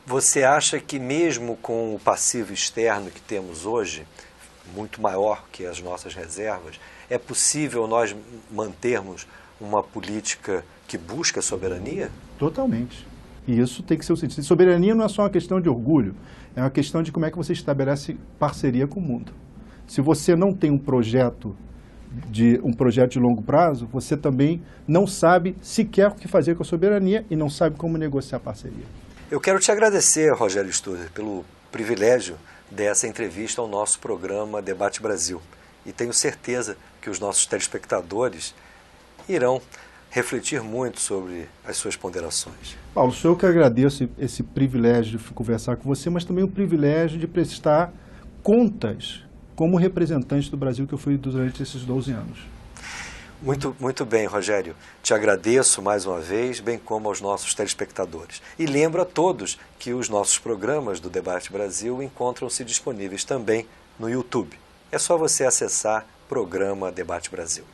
Você acha que mesmo com o passivo externo que temos hoje, muito maior que as nossas reservas, é possível nós mantermos uma política que busca soberania? Totalmente. E isso tem que ser o sentido. Soberania não é só uma questão de orgulho, é uma questão de como é que você estabelece parceria com o mundo. Se você não tem um projeto de longo prazo, você também não sabe sequer o que fazer com a soberania e não sabe como negociar a parceria. Eu quero te agradecer, Rogério Studer, pelo privilégio dessa entrevista ao nosso programa Debate Brasil. E tenho certeza que os nossos telespectadores irão refletir muito sobre as suas ponderações. Paulo, sou eu que agradeço esse privilégio de conversar com você, mas também o privilégio de prestar contas como representante do Brasil que eu fui durante esses 12 anos. Muito bem, Rogério. Te agradeço mais uma vez, bem como aos nossos telespectadores. E lembro a todos que os nossos programas do Debate Brasil encontram-se disponíveis também no YouTube. É só você acessar Programa Debate Brasil.